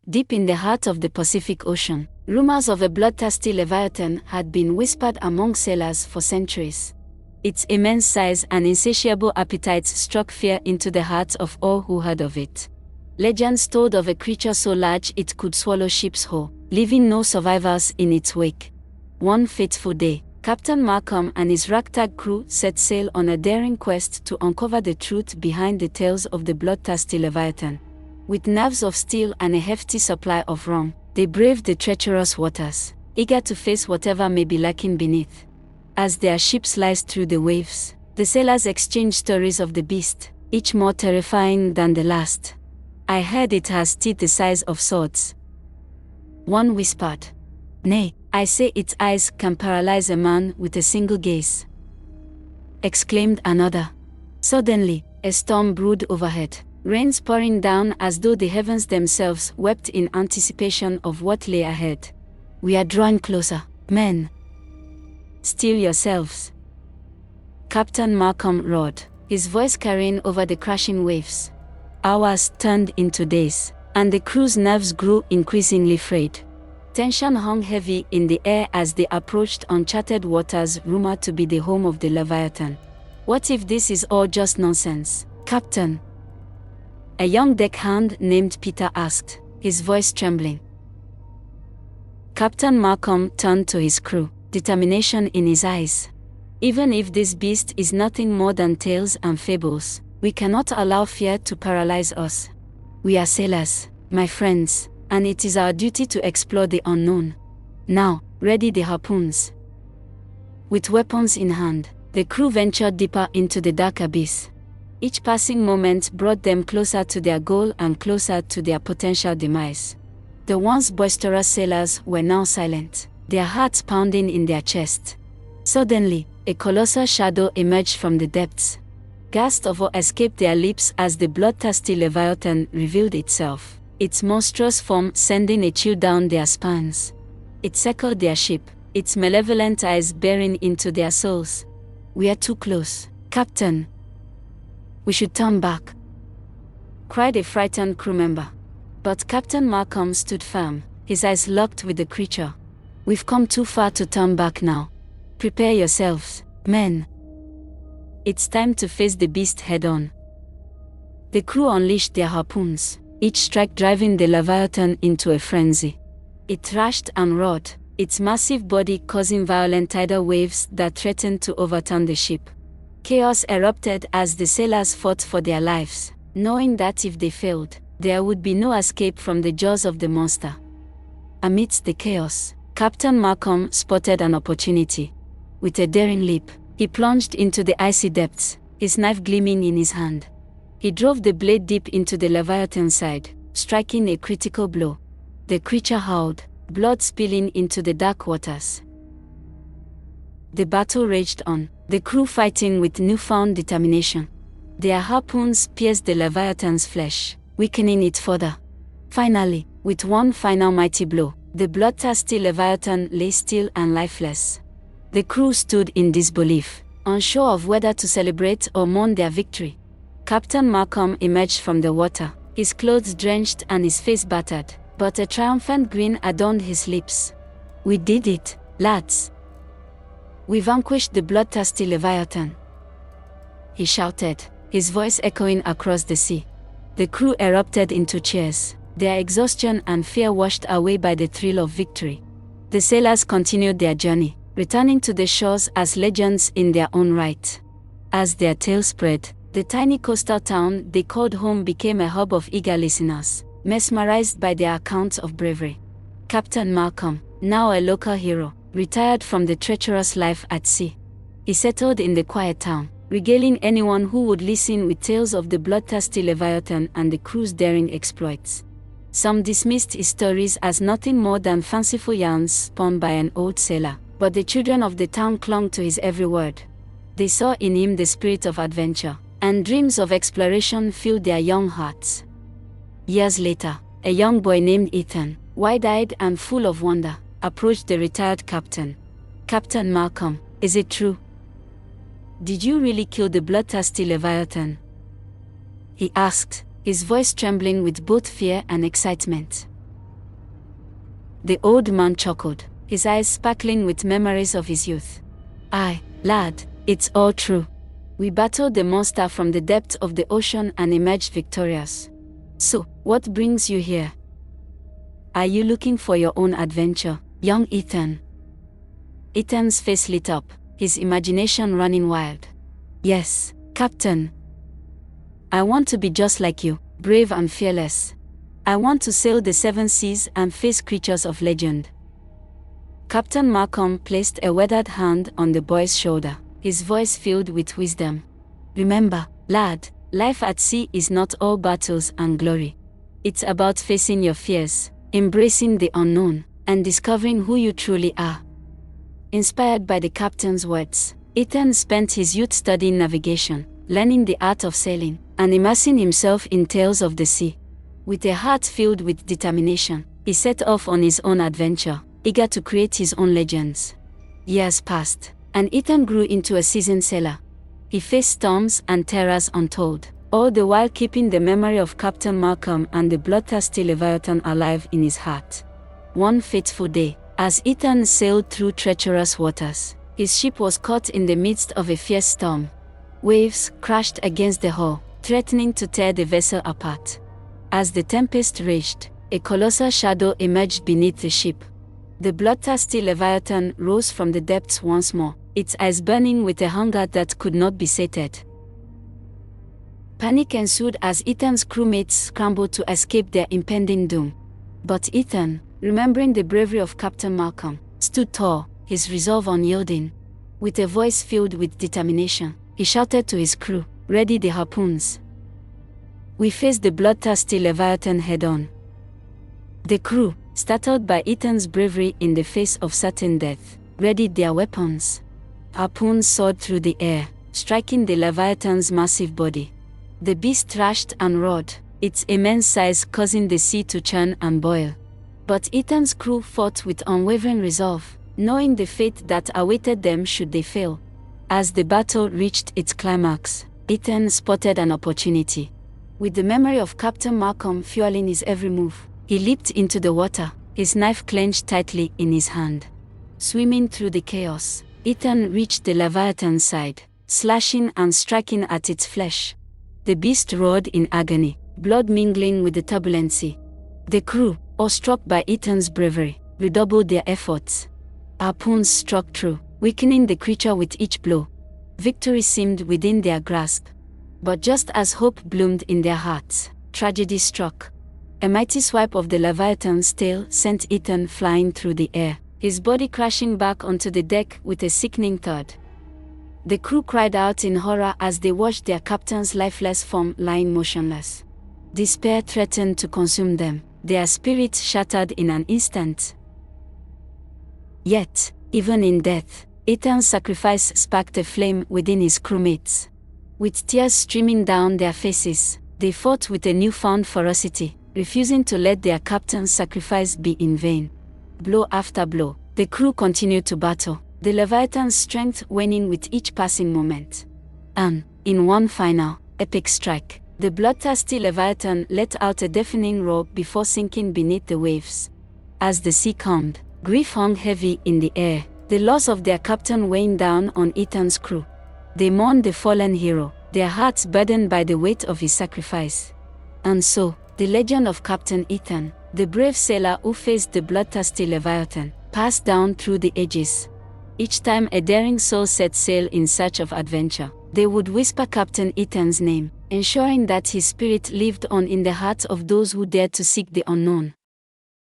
Deep in the heart of the Pacific Ocean, rumors of a bloodthirsty Leviathan had been whispered among sailors for centuries. Its immense size and insatiable appetites struck fear into the hearts of all who heard of it. Legends told of a creature so large it could swallow ships whole, leaving no survivors in its wake. One fateful day, Captain Markham and his ragtag crew set sail on a daring quest to uncover the truth behind the tales of the bloodthirsty Leviathan. With nerves of steel and a hefty supply of rum, they braved the treacherous waters, eager to face whatever may be lurking beneath. As their ship sliced through the waves, the sailors exchanged stories of the beast, each more terrifying than the last. "I heard it has teeth the size of swords," one whispered. "Nay, I say its eyes can paralyze a man with a single gaze," exclaimed another. Suddenly, a storm brewed overhead, rains pouring down as though the heavens themselves wept in anticipation of what lay ahead. "We are drawing closer, men. Steel yourselves," Captain Markham roared, his voice carrying over the crashing waves. Hours turned into days, and the crew's nerves grew increasingly frayed. Tension hung heavy in the air as they approached uncharted waters rumored to be the home of the Leviathan. "What if this is all just nonsense, Captain?" a young deckhand named Peter asked, his voice trembling. Captain Markham turned to his crew, determination in his eyes. "Even if this beast is nothing more than tales and fables, we cannot allow fear to paralyze us. We are sailors, my friends, and it is our duty to explore the unknown. Now, ready the harpoons." With weapons in hand, the crew ventured deeper into the dark abyss. Each passing moment brought them closer to their goal and closer to their potential demise. The once boisterous sailors were now silent, their hearts pounding in their chests. Suddenly, a colossal shadow emerged from the depths. Gasps of awe escaped their lips as the bloodthirsty Leviathan revealed itself, its monstrous form sending a chill down their spines. It circled their ship, its malevolent eyes bearing into their souls. "We are too close, Captain. We should turn back," cried a frightened crew member. But Captain Markham stood firm, his eyes locked with the creature. "We've come too far to turn back now. Prepare yourselves, men. It's time to face the beast head-on." The crew unleashed their harpoons, each strike driving the Leviathan into a frenzy. It thrashed and roared, its massive body causing violent tidal waves that threatened to overturn the ship. Chaos erupted as the sailors fought for their lives, knowing that if they failed, there would be no escape from the jaws of the monster. Amidst the chaos, Captain Markham spotted an opportunity. With a daring leap, he plunged into the icy depths, his knife gleaming in his hand. He drove the blade deep into the Leviathan's side, striking a critical blow. The creature howled, blood spilling into the dark waters. The battle raged on, the crew fighting with newfound determination. Their harpoons pierced the Leviathan's flesh, weakening it further. Finally, with one final mighty blow, the bloodthirsty Leviathan lay still and lifeless. The crew stood in disbelief, unsure of whether to celebrate or mourn their victory. Captain Markham emerged from the water, his clothes drenched and his face battered, but a triumphant grin adorned his lips. "We did it, lads. We vanquished the bloodthirsty Leviathan," he shouted, his voice echoing across the sea. The crew erupted into cheers, their exhaustion and fear washed away by the thrill of victory. The sailors continued their journey, returning to the shores as legends in their own right. As their tales spread, the tiny coastal town they called home became a hub of eager listeners, mesmerized by their accounts of bravery. Captain Markham, now a local hero, retired from the treacherous life at sea. He settled in the quiet town, regaling anyone who would listen with tales of the bloodthirsty Leviathan and the crew's daring exploits. Some dismissed his stories as nothing more than fanciful yarns spun by an old sailor, but the children of the town clung to his every word. They saw in him the spirit of adventure, and dreams of exploration filled their young hearts. Years later, a young boy named Ethan, wide-eyed and full of wonder, approached the retired captain. "Captain Markham, is it true? Did you really kill the bloodthirsty Leviathan?" he asked, his voice trembling with both fear and excitement. The old man chuckled, his eyes sparkling with memories of his youth. "Aye, lad, it's all true. We battled the monster from the depths of the ocean and emerged victorious. So, what brings you here? Are you looking for your own adventure, young Ethan?" Ethan's face lit up, his imagination running wild. "Yes, Captain. I want to be just like you, brave and fearless. I want to sail the seven seas and face creatures of legend." Captain Markham placed a weathered hand on the boy's shoulder, his voice filled with wisdom. "Remember, lad, life at sea is not all battles and glory. It's about facing your fears, embracing the unknown, and discovering who you truly are." Inspired by the captain's words, Ethan spent his youth studying navigation, learning the art of sailing, and immersing himself in tales of the sea. With a heart filled with determination, he set off on his own adventure, eager to create his own legends. Years passed, and Ethan grew into a seasoned sailor. He faced storms and terrors untold, all the while keeping the memory of Captain Markham and the Bloodthirsty Leviathan alive in his heart. One fateful day, as Ethan sailed through treacherous waters, his ship was caught in the midst of a fierce storm. Waves crashed against the hull, threatening to tear the vessel apart. As the tempest raged, a colossal shadow emerged beneath the ship. The bloodthirsty Leviathan rose from the depths once more, its eyes burning with a hunger that could not be sated. Panic ensued as Ethan's crewmates scrambled to escape their impending doom. But Ethan, remembering the bravery of Captain Markham, stood tall, his resolve unyielding. With a voice filled with determination, he shouted to his crew, "Ready the harpoons. We face the bloodthirsty Leviathan head-on." The crew, startled by Ethan's bravery in the face of certain death, readied their weapons. Harpoons soared through the air, striking the Leviathan's massive body. The beast thrashed and roared, its immense size causing the sea to churn and boil. But Ethan's crew fought with unwavering resolve, knowing the fate that awaited them should they fail. As the battle reached its climax, Ethan spotted an opportunity. With the memory of Captain Markham fueling his every move, he leaped into the water, his knife clenched tightly in his hand. Swimming through the chaos, Ethan reached the Leviathan's side, slashing and striking at its flesh. The beast roared in agony, blood mingling with the turbulency. The crew, awestruck by Ethan's bravery, redoubled their efforts. Harpoons struck true, weakening the creature with each blow. Victory seemed within their grasp. But just as hope bloomed in their hearts, tragedy struck. A mighty swipe of the Leviathan's tail sent Ethan flying through the air, his body crashing back onto the deck with a sickening thud. The crew cried out in horror as they watched their captain's lifeless form lying motionless. Despair threatened to consume them, their spirits shattered in an instant. Yet, even in death, Ethan's sacrifice sparked a flame within his crewmates. With tears streaming down their faces, they fought with a newfound ferocity, refusing to let their captain's sacrifice be in vain. Blow after blow, the crew continued to battle, the Leviathan's strength waning with each passing moment. And, in one final, epic strike, the bloodthirsty Leviathan let out a deafening roar before sinking beneath the waves. As the sea calmed, grief hung heavy in the air, the loss of their captain weighing down on Ethan's crew. They mourned the fallen hero, their hearts burdened by the weight of his sacrifice. And so, the legend of Captain Ethan, the brave sailor who faced the bloodthirsty Leviathan, passed down through the ages. Each time a daring soul set sail in search of adventure, they would whisper Captain Ethan's name, ensuring that his spirit lived on in the hearts of those who dared to seek the unknown.